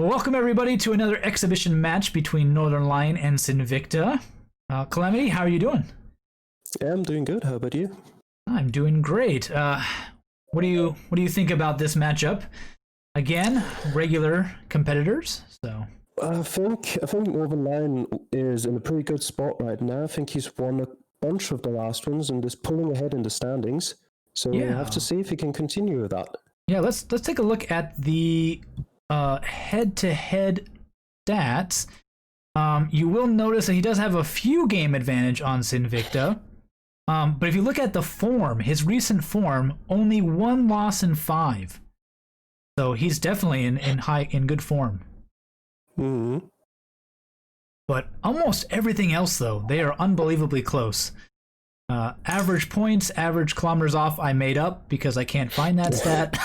Well, welcome everybody to another exhibition match between Northernlion and Sinvicta. Calamity, how are you doing? Yeah, I'm doing good. How about you? I'm doing great. What do you think about this matchup? Again, regular competitors. So I think Northernlion is in a pretty good spot right now. I think he's won a bunch of the last ones and is pulling ahead in the standings. So we'll have to see if he can continue with that. Yeah, let's take a look at the head-to-head stats. You will notice that he does have a few game advantage on Sinvicta. But if you look at the form, his recent form, only 1 loss in 5. So he's definitely in good form. Mm-hmm. But almost everything else, though, they are unbelievably close. Average points, average kilometers off, I made up because I can't find that stat.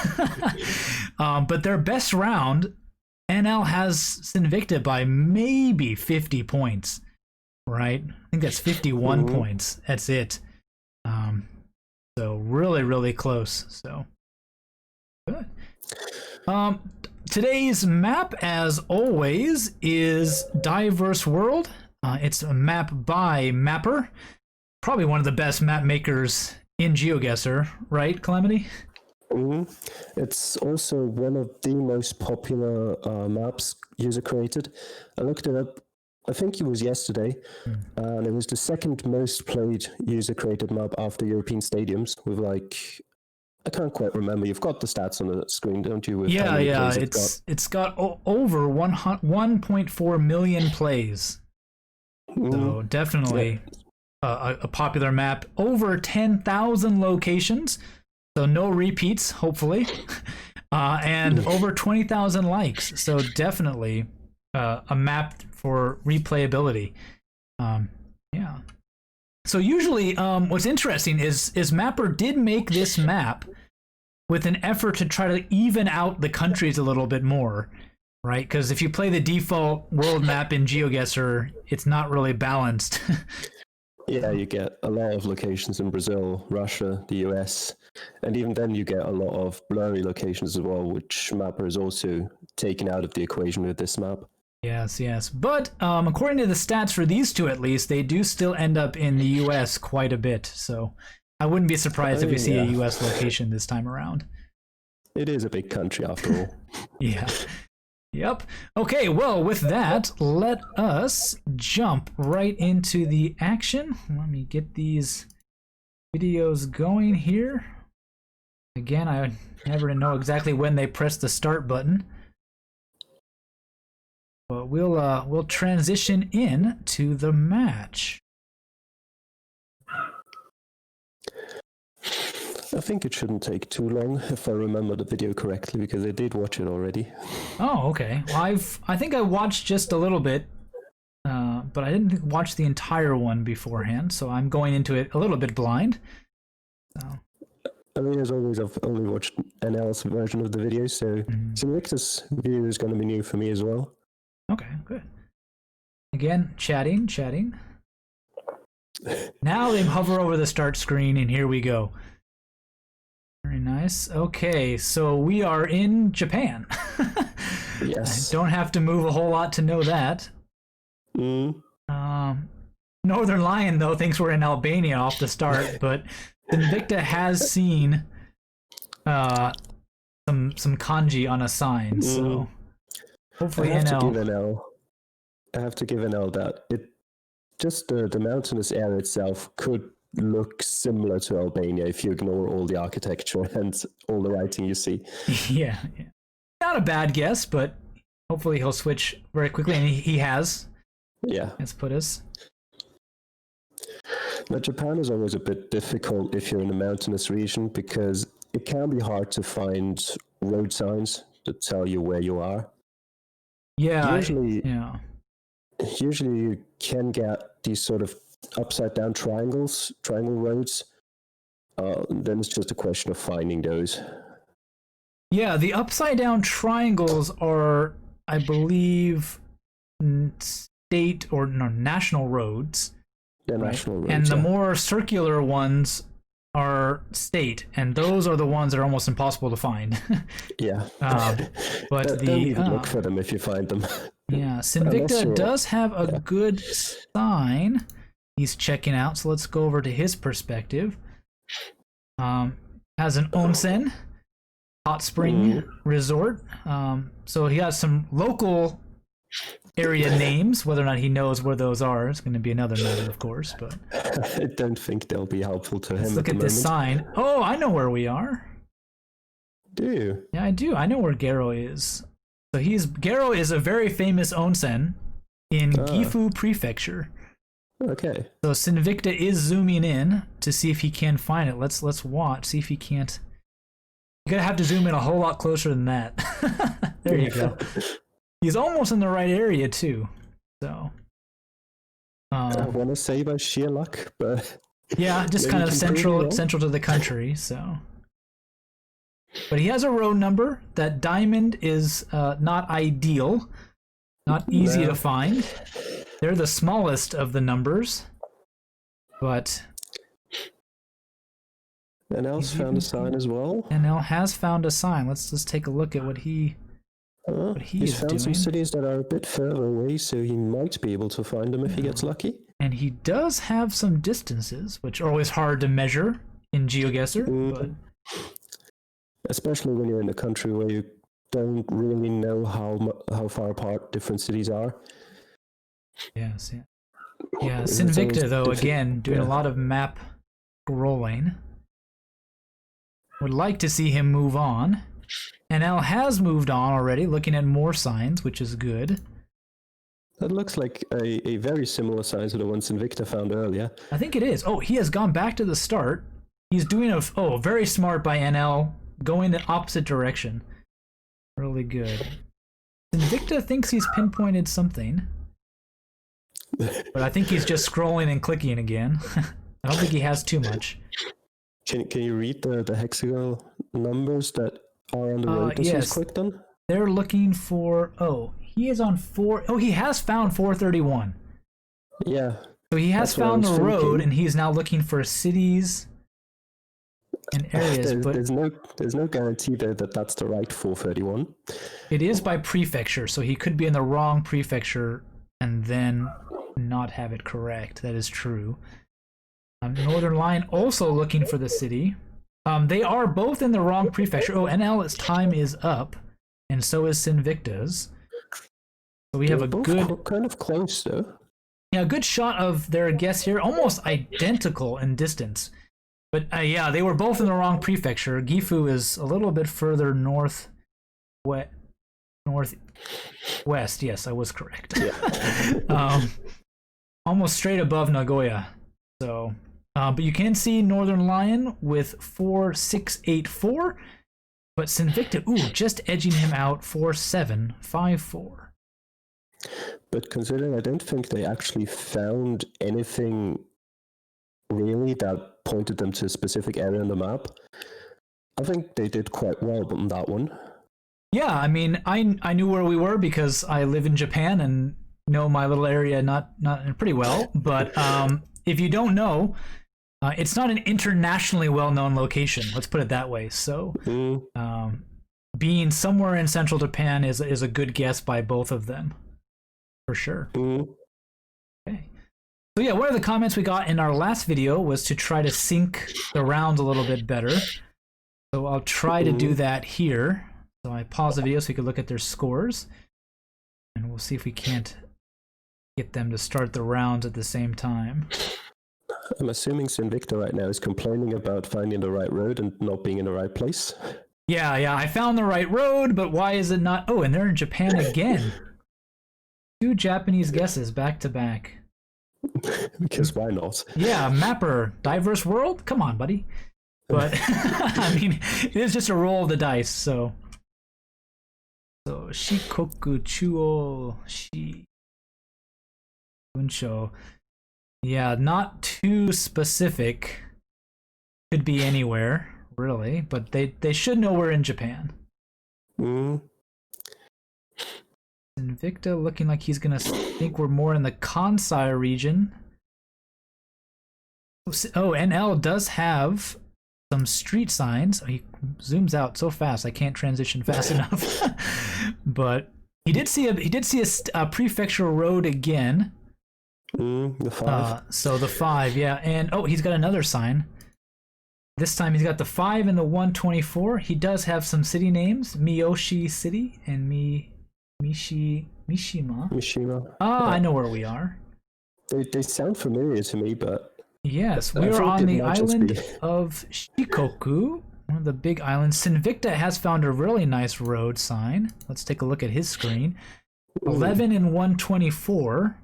But their best round, NL has Sinvicta by maybe 50 points, right? I think that's 51 points. That's it. So really, really close. So good. Today's map, as always, is Diverse World. It's a map by Mapper. Probably one of the best map makers in Geoguessr, right, Calamity? Mm-hmm. It's also one of the most popular maps user created. I looked it up. I think it was yesterday, and it was the second most played user created map after European Stadiums. With I can't quite remember. You've got the stats on the screen, don't you? With Yeah. It's got over 1.4 million plays. So definitely. Yeah. A popular map, over 10,000 locations, so no repeats, hopefully, and over 20,000 likes, so definitely a map for replayability. Yeah. So usually, what's interesting is Mapper did make this map with an effort to try to even out the countries a little bit more, right? Because if you play the default world map in Geoguessr, it's not really balanced. Yeah, you get a lot of locations in Brazil, Russia, the US, and even then you get a lot of blurry locations as well, which Mapper is also taken out of the equation with this map. Yes. But according to the stats for these two, at least, they do still end up in the US quite a bit. So I wouldn't be surprised if we see a US location this time around. It is a big country after all. Yeah. Yep. Okay, well, with that, let us jump right into the action. Let me get these videos going here. Again, I never know exactly when they press the start button. But we'll transition in to the match. I think it shouldn't take too long, if I remember the video correctly, because I did watch it already. Oh, okay. Well, I think I watched just a little bit, but I didn't watch the entire one beforehand, so I'm going into it a little bit blind. So. I mean, as always, I've only watched NL's version of the video, so Sinvicta's view is going to be new for me as well. Okay, good. Again, chatting. Now they hover over the start screen, and here we go. Very nice. Okay, so we are in Japan. Yes. I don't have to move a whole lot to know that. Northernlion, though, thinks we're in Albania off the start, but Sinvicta has seen some kanji on a sign, so hopefully I have to give NL that. It just the mountainous area itself could look similar to Albania if you ignore all the architecture and all the writing you see. Yeah. Not a bad guess, but hopefully he'll switch very quickly, and he has. Yeah. Let's put us. But Japan is always a bit difficult if you're in a mountainous region because it can be hard to find road signs to tell you where you are. Yeah. Usually you can get these sort of upside down triangle roads. Then it's just a question of finding those. Yeah, the upside down triangles are, I believe, state or national roads. Yeah, right? National roads. And the more circular ones our state, and those are the ones that are almost impossible to find. Yeah. But Don't even look for them if you find them. Yeah, Sinvicta does have a yeah. good sign he's checking out, so let's go over to his perspective. Has an onsen, hot spring resort. So he has some local area names. Whether or not he knows where those are is going to be another matter, of course. But I don't think they'll be helpful to him. let's look at this sign. Oh, I know where we are. Do you? Yeah, I do. I know where Garo is. So Garo is a very famous onsen in Gifu Prefecture. Okay. So Sinvicta is zooming in to see if he can find it. Let's watch, see if he can't. You're gonna have to zoom in a whole lot closer than that. There you go. He's almost in the right area too. So I want to say by sheer luck, but yeah, just kind of central to the country. So, but he has a road number. That diamond is not ideal, not easy to find. They're the smallest of the numbers, but NL's found a sign as well. NL has found a sign. Let's just take a look at what he he's is found doing. some cities that are a bit further away, so he might be able to find them if he gets lucky. And he does have some distances, which are always hard to measure in Geoguessr. But especially when you're in a country where you don't really know how far apart different cities are. Yes, yeah. Sinvicta, though, again, doing a lot of map scrolling. Would like to see him move on. NL has moved on already, looking at more signs, which is good. That looks like a very similar sign to the one Sinvicta found earlier. I think it is. Oh, he has gone back to the start. He's doing very smart by NL, going the opposite direction. Really good. Sinvicta thinks he's pinpointed something. But I think he's just scrolling and clicking again. I don't think he has too much. Can you read the hexagonal numbers that are on the road that he's clicked on? They're looking for... he is on 4... Oh, he has found 431. Yeah. So he has found the road, and he's now looking for cities and areas. But there's no guarantee there that that's the right 431. It is by prefecture, so he could be in the wrong prefecture and then not have it correct. That is true. Northernlion also looking for the city. They are both in the wrong prefecture. Oh, NL's time is up, and so is Sinvicta's. So we have a good... kind of close, though. Yeah, a good shot of their guess here. Almost identical in distance. But yeah, they were both in the wrong prefecture. Gifu is a little bit further northwest. Yes, I was correct. Yeah. Almost straight above Nagoya. So, but you can see Northernlion with 4684, but Sinvicta, just edging him out 4754. But considering I don't think they actually found anything really that pointed them to a specific area on the map, I think they did quite well on that one. Yeah, I mean, I knew where we were because I live in Japan and know my little area not pretty well. But if you don't know, it's not an internationally well-known location. Let's put it that way. So being somewhere in central Japan is a good guess by both of them, for sure. Okay. So yeah, one of the comments we got in our last video was to try to sync the rounds a little bit better. So I'll try to do that here. So I pause the video so you can look at their scores, and we'll see if we can't get them to start the rounds at the same time. I'm assuming Sinvicta right now is complaining about finding the right road and not being in the right place. Yeah, I found the right road, but why is it not? Oh, and they're in Japan again. 2 Japanese guesses back to back. Because why not? Yeah, mapper, diverse world? Come on, buddy. But, I mean, it is just a roll of the dice, so... So, Shikoku Chuo Shi Bunsho. Yeah, not too specific. Could be anywhere, really, but they should know we're in Japan. Sinvicta looking like he's gonna think we're more in the Kansai region. Oh, NL does have some street signs. He zooms out so fast I can't transition fast enough. But he did see a prefectural road again. The 5. So the 5, yeah, and he's got another sign. This time he's got the 5 and the 124. He does have some city names: Miyoshi City and Mishima. Mishima. Ah, I know where we are. They sound familiar to me, but yes, we are on the island of Shikoku, one of the big islands. Sinvicta has found a really nice road sign. Let's take a look at his screen. 11 and 124.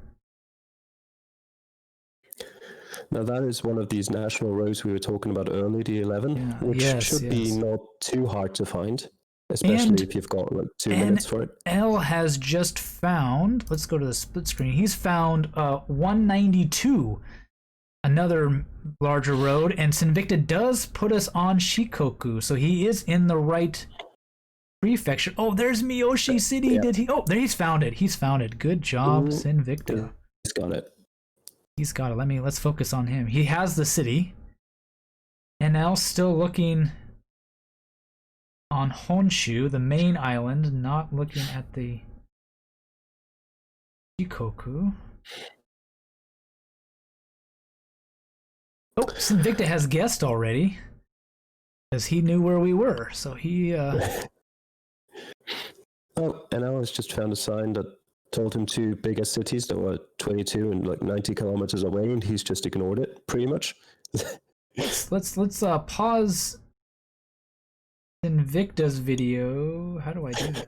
Now that is one of these national roads we were talking about earlier, the 11, which should be not too hard to find, especially if you've got like 2 minutes for it. L has just found, let's go to the split screen, he's found 192, another larger road, and Sinvicta does put us on Shikoku, so he is in the right prefecture. Oh, there's Miyoshi City. Yeah. Did he? Oh, there, he's found it. He's found it. Good job, Sinvicta. Yeah, he's got it. He's got it. Let's focus on him. He has the city. NL still looking on Honshu, the main island, not looking at the Shikoku. Oh, Sinvicta has guessed already, because he knew where we were. So he. Oh, and I was just found a sign that told him 2 bigger cities that were 22 and like 90 kilometers away, and he's just ignored it pretty much. let's pause Sinvicta's video. How do I do that?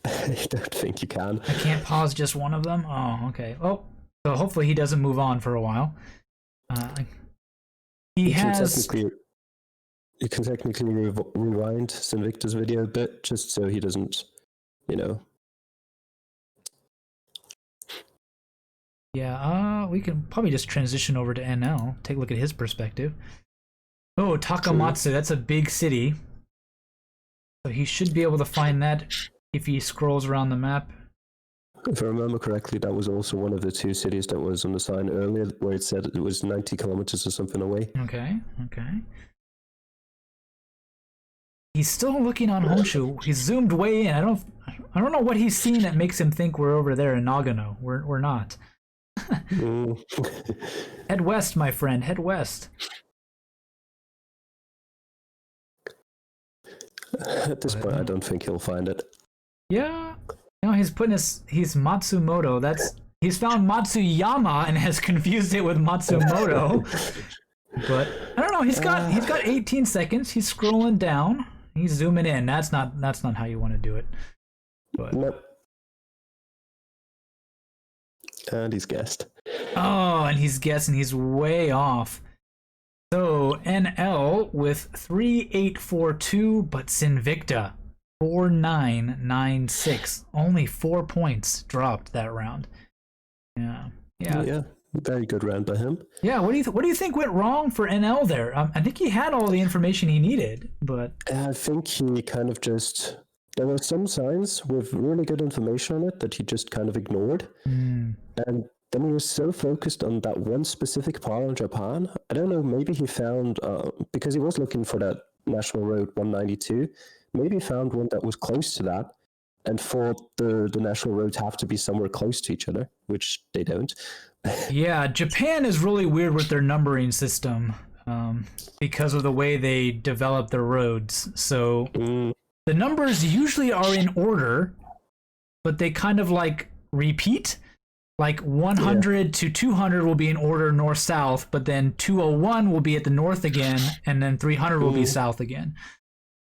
I don't think you can. I can't pause just one of them. Oh, okay. Oh, so hopefully he doesn't move on for a while. You can technically rewind Sinvicta's video a bit, just so he doesn't, Yeah, we can probably just transition over to NL, take a look at his perspective. Oh, Takamatsu, that's a big city. So he should be able to find that if he scrolls around the map. If I remember correctly, that was also one of the 2 cities that was on the sign earlier, where it said it was 90 kilometers or something away. Okay. He's still looking on Honshu. He's zoomed way in. I don't know what he's seen that makes him think we're over there in Nagano. We're not. Head west, my friend. Head west. At this point, I don't think he'll find it. Yeah. He's Matsumoto. He's found Matsuyama and has confused it with Matsumoto. But I don't know. He's got 18 seconds. He's scrolling down. He's zooming in. That's not how you want to do it. But nope. And he's guessed. Oh, and he's guessing. He's way off. So NL with 3842, but Sinvicta 4996. Only 4 points dropped that round. Yeah. Very good round by him. Yeah. What do you think went wrong for NL there? I think he had all the information he needed, but I think he kind of just. There were some signs with really good information on it that he just kind of ignored. And then he was so focused on that one specific part in Japan. I don't know, maybe he found, because he was looking for that National Road 192, maybe he found one that was close to that and thought the national roads have to be somewhere close to each other, which they don't. Yeah, Japan is really weird with their numbering system because of the way they develop their roads. So the numbers usually are in order, but they kind of like repeat. Like 100 to 200 will be in order north-south, but then 201 will be at the north again, and then 300 will be south again.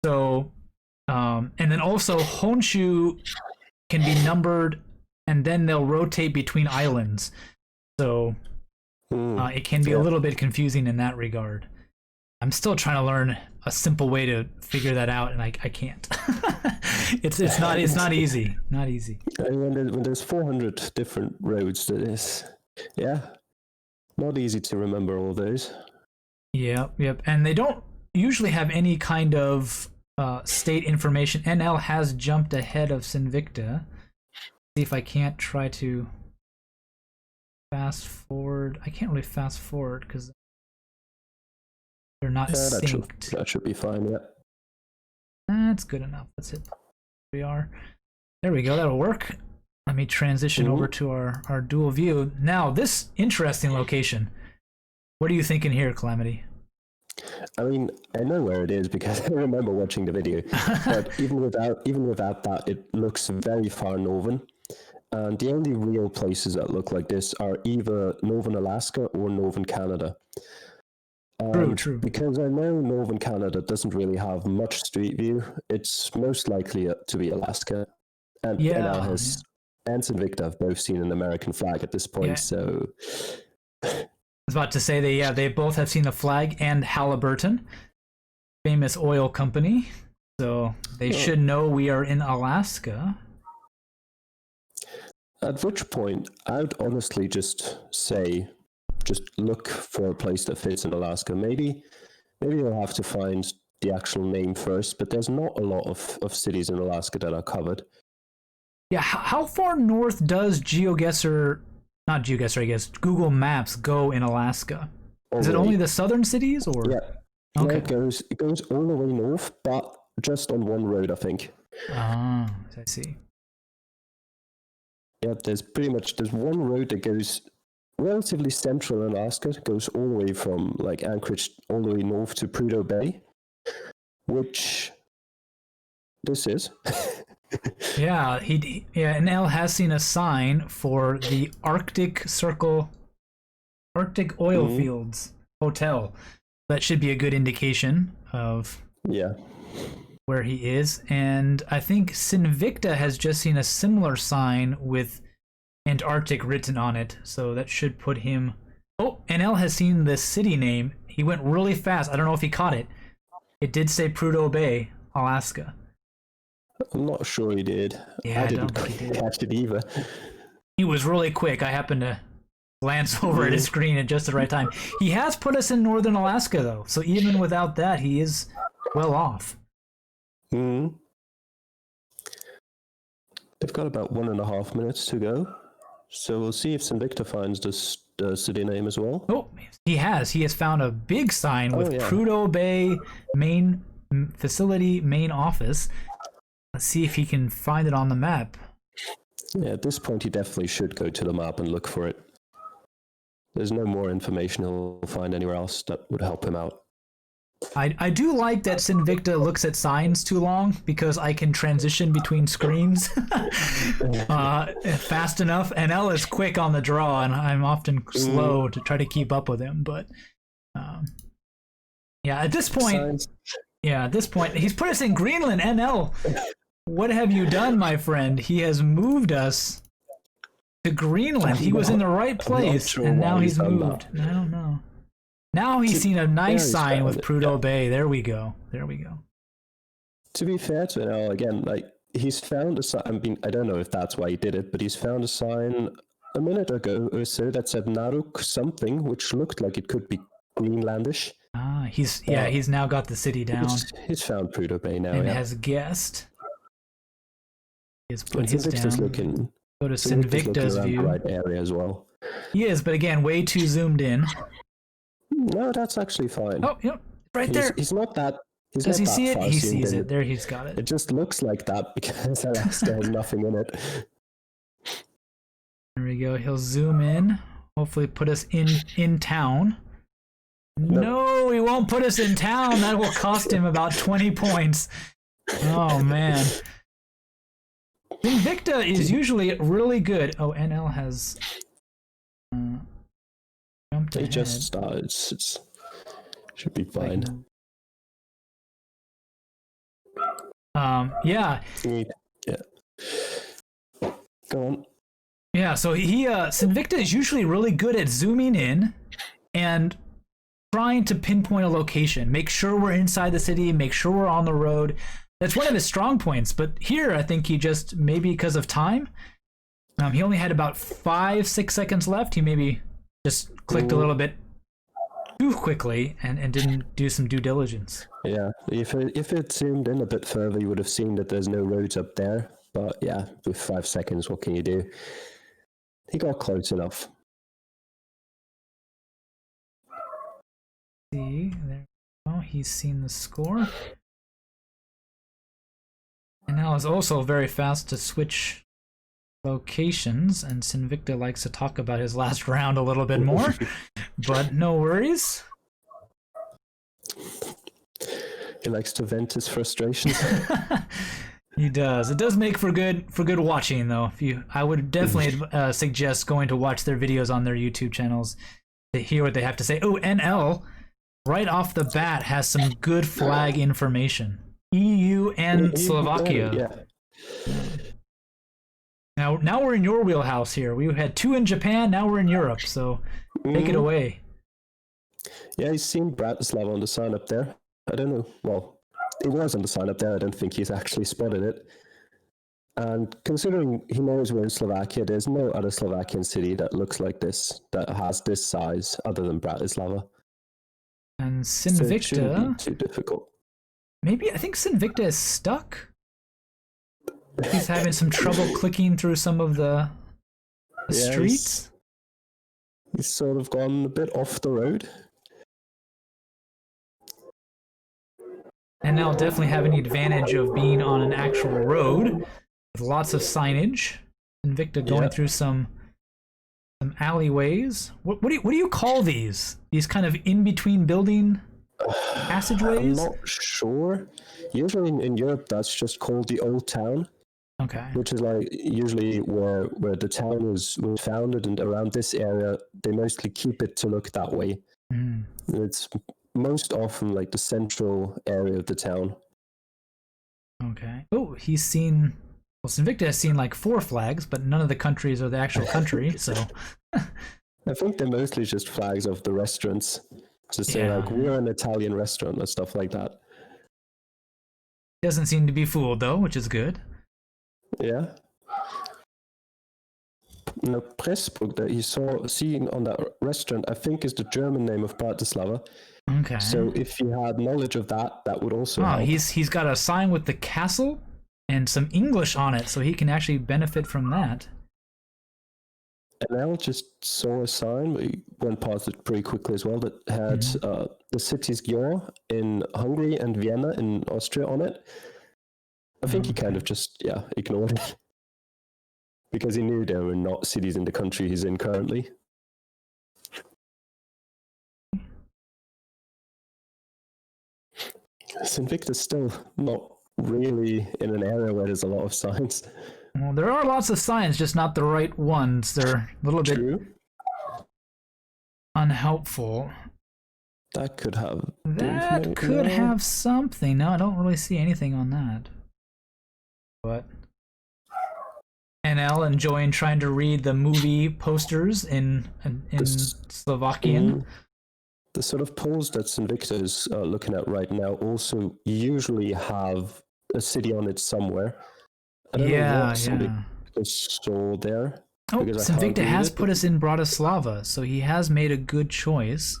So, and then also Honshu can be numbered, and then they'll rotate between islands. So it can be a little bit confusing in that regard. I'm still trying to learn a simple way to figure that out, and I can't. It's not easy. Not easy. When there's 400 different roads, that is, not easy to remember all those. Yep. And they don't usually have any kind of state information. NL has jumped ahead of Sinvicta. See if I can't try to fast forward. I can't really fast forward because They're not Yeah, synced. that should be fine, yeah. That's good enough. That's it. We are. There we go. That'll work. Let me transition over to our dual view. Now, this interesting location. What are you thinking here, Calamity? I mean, I know where it is because I remember watching the video. But even without that, it looks very far northern. And the only real places that look like this are either northern Alaska or northern Canada. True. Because I know northern Canada doesn't really have much street view, it's most likely to be Alaska. And NL has and Sinvicta have both seen an American flag at this point, so... I was about to say they both have seen the flag and Halliburton, famous oil company, so they should know we are in Alaska. At which point, I would honestly just look for a place that fits in Alaska. Maybe you'll have to find the actual name first, but there's not a lot of cities in Alaska that are covered. Yeah, how far north does Geoguessr, not Geoguessr, I guess, Google Maps go in Alaska? Is it only the southern cities, or? Yeah. Okay. No, it goes all the way north, but just on one road, I think. Ah, I see. Yeah, there's one road that goes relatively central in Alaska, goes all the way from like Anchorage all the way north to Prudhoe Bay, which this is. Yeah, NL has seen a sign for the Arctic Oil Fields Hotel. That should be a good indication of where he is. And I think Sinvicta has just seen a similar sign with Antarctic written on it, so that should put him... Oh, NL has seen the city name. He went really fast. I don't know if he caught it. It did say Prudhoe Bay, Alaska. I'm not sure he did. Yeah, I didn't catch it either. He was really quick. I happened to glance over at his screen at just the right time. He has put us in northern Alaska, though, so even without that, he is well off. They've got about 1.5 minutes to go, so we'll see if Sinvicta finds the city name as well. Oh, he has. He has found a big sign with Prudhoe Bay main facility, main office. Let's see if he can find it on the map. Yeah, at this point, he definitely should go to the map and look for it. There's no more information he'll find anywhere else that would help him out. I do like that Sinvicta looks at signs too long, because I can transition between screens fast enough. NL is quick on the draw, and I'm often slow to try to keep up with him. But at this point, he's put us in Greenland. NL, what have you done, my friend? He has moved us to Greenland. He was in the right place, and now he's moved. I don't know. Now he's seen a nice sign with Prudhoe Bay. There we go. To be fair to NL, again, like, he's found a sign. I mean, I don't know if that's why he did it, but he's found a sign a minute ago or so that said Naruk something, which looked like it could be Greenlandish. He's now got the city down. He's found Prudhoe Bay now, and has guessed. He's put his down. Go to Sinvicta's view. The right area as well. He is, but again, way too zoomed in. No, that's actually fine. Oh, yep, right there. He's not that. Does he see it? He sees it. There, he's got it. It just looks like that because Alaska has nothing in it. There we go. He'll zoom in. Hopefully, put us in town. No, he won't put us in town. That will cost him about 20 points. Oh man. Sinvicta is usually really good. Oh, NL has jumped ahead. It just starts. It should be fine. Yeah. Go on. Yeah, so Sinvicta is usually really good at zooming in and trying to pinpoint a location, make sure we're inside the city, make sure we're on the road. That's one of his strong points. But here, I think he just, maybe because of time, he only had about 5-6 seconds left. He maybe just clicked a little bit too quickly and didn't do some due diligence. Yeah, if it zoomed in a bit further, you would have seen that there's no roads up there. But yeah, with 5 seconds, what can you do? He got close enough. See, there. he's seen the score. And now is also very fast to switch locations, and Sinvicta likes to talk about his last round a little bit more, but no worries. He likes to vent his frustrations. He does. It does make for good watching, though. I would definitely suggest going to watch their videos on their YouTube channels to hear what they have to say. Oh, NL, right off the bat, has some good flag information. EU and Slovakia. Yeah. Now we're in your wheelhouse here. We had 2 in Japan, now we're in Europe, so take it away. Yeah, he's seen Bratislava on the sign up there. I don't know. Well, it was on the sign up there. I don't think he's actually spotted it. And considering he knows we're in Slovakia, there's no other Slovakian city that looks like this, that has this size, other than Bratislava. And So it shouldn't Sinvicta, be too difficult. maybe I think Sinvicta is stuck. He's having some trouble clicking through some of the Yeah, streets. He's sort of gone a bit off the road. And now definitely having the advantage of being on an actual road with lots of signage. Sinvicta going through some alleyways. What do you call these? These kind of in between building passageways? I'm not sure. Usually in Europe, that's just called the Old Town, Okay. which is like usually where the town was founded, and around this area, they mostly keep it to look that way. Mm. It's most often like the central area of the town. Okay. Oh, he's seen. Well, Sinvicta has seen like 4 flags, but none of the countries are the actual country. So I think they're mostly just flags of the restaurants to say like we're an Italian restaurant and stuff like that. doesn't seem to be fooled though, which is good. Yeah. Now, Pressburg that you saw seeing on that restaurant, I think is the German name of Bratislava. Okay. So if you had knowledge of that, that would also Oh, help. he's got a sign with the castle and some English on it, so he can actually benefit from that. And I just saw a sign, we went past it pretty quickly as well, that had the cities Győr in Hungary and Vienna in Austria on it. I think he kind of just, ignored it. Because he knew there were not cities in the country he's in currently. Sinvicta's still not really in an area where there's a lot of signs. Well, there are lots of signs, just not the right ones. They're a little bit unhelpful. That could have... That could have something. No, I don't really see anything on that. But... NL enjoying trying to read the movie posters in Slovakian. The sort of polls that Sinvicta is looking at right now also usually have a city on it somewhere. I don't know what Sinvicta saw there. Oh, Sinvicta has put us in Bratislava, so he has made a good choice.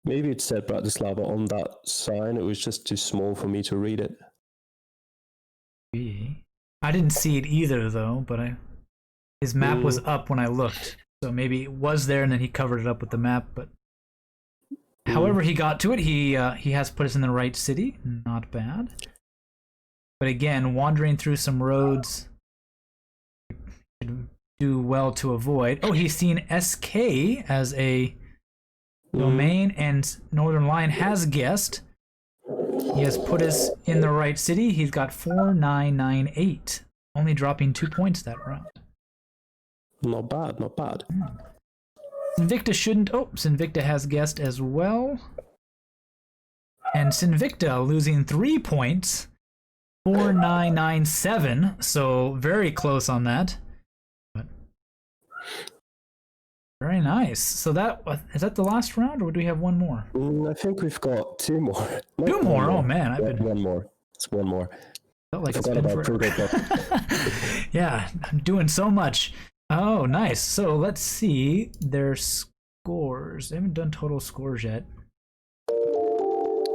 Maybe it said Bratislava on that sign. It was just too small for me to read it. I didn't see it either, though, but his map was up when I looked. So maybe it was there and then he covered it up with the map, but however he got to it, he has put us in the right city. Not bad. But again, wandering through some roads should do well to avoid. Oh, he's seen SK as a domain, and Northernlion has guessed. He has put us in the right city. He's got 4998, only dropping 2 points that round. Not bad, not bad. Sinvicta shouldn't... Oh, Sinvicta has guessed as well. And Sinvicta losing 3 points. 4997, so very close on that. But very nice. So is that the last round, or do we have one more? I think we've got 2 more. Two more? Oh man, one more. It's one more. Felt like I it's forgot been about forever. Yeah, I'm doing so much. Oh, nice. So let's see their scores. They haven't done total scores yet.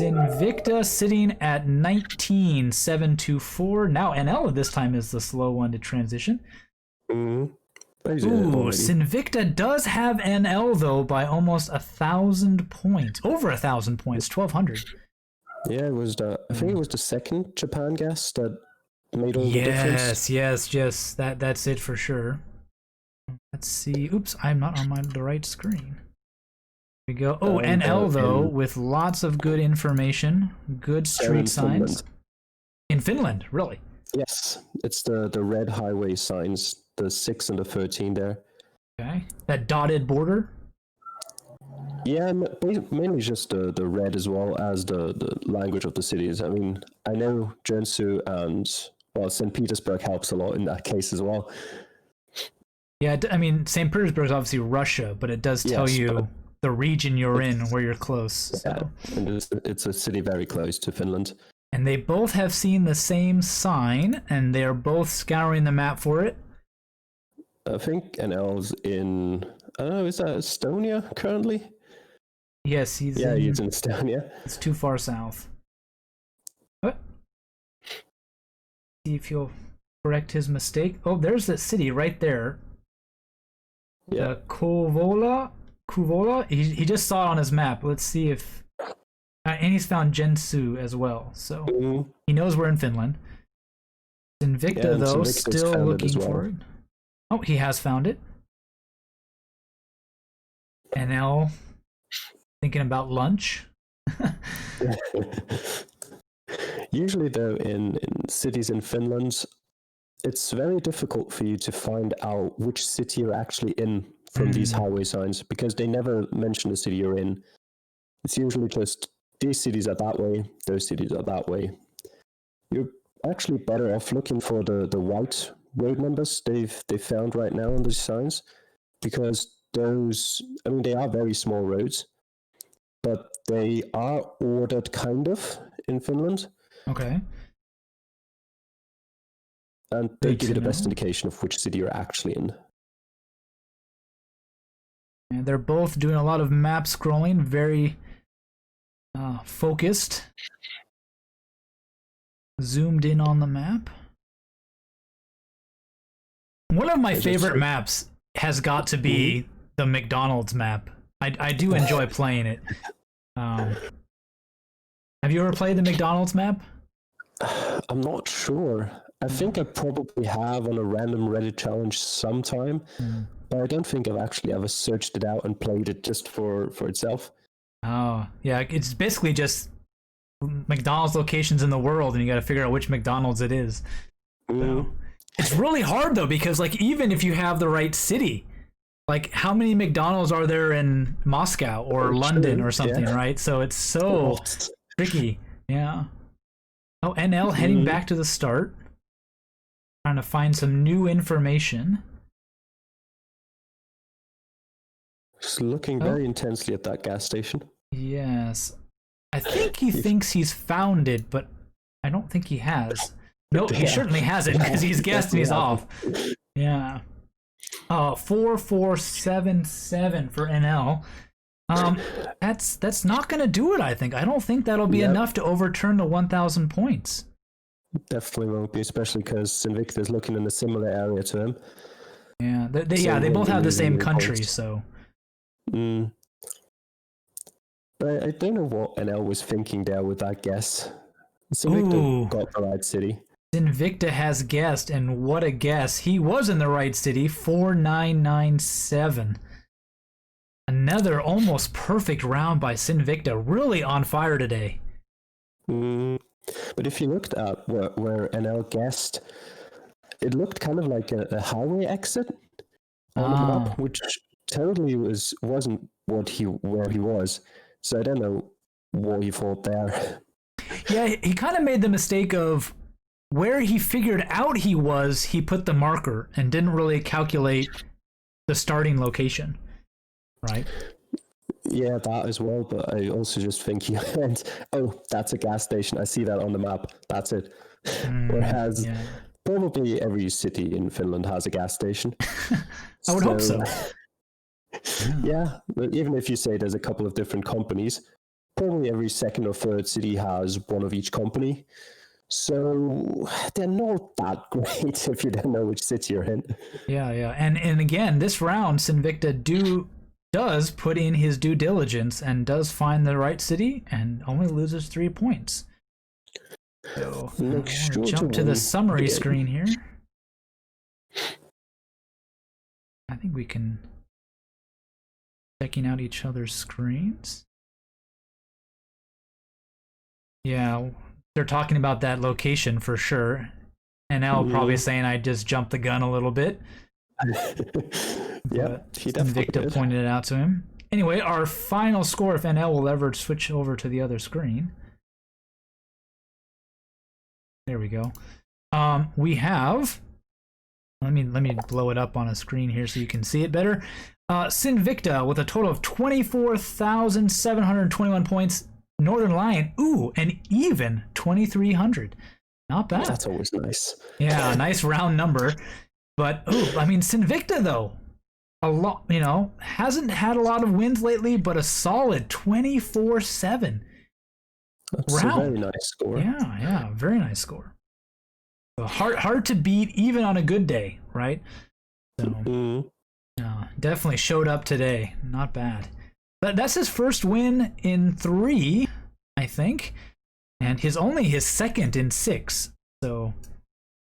Sinvicta sitting at 19,724. Now NL this time is the slow one to transition. Ooh, Sinvicta does have NL though by almost 1,000 points, over 1,000 points, 1,200. Yeah, it was I think it was the second Japan guess that made all the difference. Yes. That's it for sure. Let's see. Oops, I'm not on the right screen. Here we go. Oh, NL though, with lots of good information, good street signs. Finland. In Finland, really? Yes, it's the red highway signs, the 6 and the 13 there. Okay, that dotted border. Yeah, mainly just the red as well as the language of the cities. I mean, I know Joensuu and, well, St. Petersburg helps a lot in that case as well. Yeah, I mean, St. Petersburg is obviously Russia, but it does tell you the region you're in, where you're close. Yeah, so. and it's a city very close to Finland. And they both have seen the same sign, and they are both scouring the map for it. I think NL's in, I don't know, is that Estonia currently? Yes, he's in Estonia. It's too far south. What? See if he'll correct his mistake. Oh, there's the city right there. Yeah. Kuvola? He just saw it on his map. Let's see if... and he's found Joensuu as well, so he knows we're in Finland. Sinvicta, though, still looking for it. Oh, he has found it. NL thinking about lunch. Usually, though, in cities in Finland, it's very difficult for you to find out which city you're actually in from these highway signs, because they never mention the city you're in. It's usually just these cities are that way, those cities are that way. You're actually better off looking for the white road numbers they've found right now on these signs, because those, I mean, they are very small roads, but they are ordered kind of in Finland. Okay. And they give you the best indication of which city you're actually in. And they're both doing a lot of map scrolling, very focused. Zoomed in on the map. One of my favorite maps has got to be the McDonald's map. I do enjoy playing it. Have you ever played the McDonald's map? I'm not sure. I think I probably have on a random Reddit challenge sometime, but I don't think I've actually ever searched it out and played it just for itself. Oh, yeah, it's basically just McDonald's locations in the world, and you got to figure out which McDonald's it is. So, it's really hard, though, because like even if you have the right city, like how many McDonald's are there in Moscow or London or something, right? So it's so tricky. Yeah. Oh, NL heading back to the start. Trying to find some new information. Just looking very intensely at that gas station. Yes. I think he thinks he's found it, but I don't think he has. No, he certainly hasn't, because he's guessed and he's off. Yeah. 4477 for NL. That's not gonna do it, I think. I don't think that'll be enough to overturn the 1,000 points. Definitely won't be, especially because Sinvicta is looking in a similar area to him. Yeah, they both have the same country, so. But I don't know what NL was thinking there with that guess. Sinvicta got the right city. Sinvicta has guessed, and what a guess. He was in the right city, 4997. Another almost perfect round by Sinvicta, really on fire today. But if you looked at where NL guessed, it looked kind of like a highway exit on the map, which totally wasn't where he was. So I don't know what he thought there. Yeah, he kind of made the mistake of where he figured out he was, he put the marker and didn't really calculate the starting location, right? Yeah, that as well, but I also just think he went, oh, that's a gas station. I see that on the map. That's it. Whereas probably every city in Finland has a gas station. I would hope so. Yeah, but even if you say there's a couple of different companies, probably every second or third city has one of each company. So they're not that great if you don't know which city you're in. Yeah, and again, this round, Sinvicta does put in his due diligence and does find the right city and only loses 3 points. So Sure jump to the summary screen here. I think we can checking out each other's screens. Yeah, they're talking about that location for sure. NL probably saying I just jumped the gun a little bit. Yeah, he definitely Sinvicta pointed it out to him. Anyway, our final score, if NL will ever switch over to the other screen. There we go. We have. Let me blow it up on a screen here so you can see it better. Sinvicta with a total of 24,721 points. Northernlion, an even 2,300. Not bad. That's always nice. Yeah, nice round number. But Sinvicta though, a lot, hasn't had a lot of wins lately, but a solid 24-7. That's a very nice score. Yeah, very nice score. So hard to beat even on a good day, right? So definitely showed up today. Not bad. But that's his first win in 3, I think, and only his second in 6. So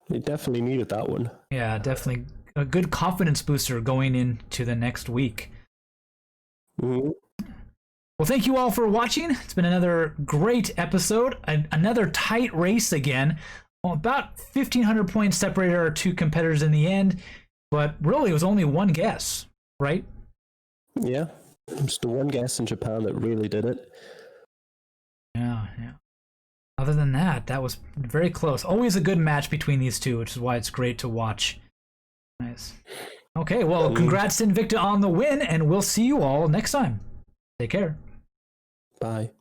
he definitely needed that one. Yeah, definitely a good confidence booster going into the next week. Well, thank you all for watching. It's been another great episode, another tight race again. Well, about 1,500 points separated our 2 competitors in the end, but really it was only one guess, right? Yeah, it's the one guess in Japan that really did it. Yeah. Other than that, that was very close. Always a good match between these two, which is why it's great to watch. Nice. Okay, well, congrats Sinvicta on the win, and we'll see you all next time. Take care. Bye.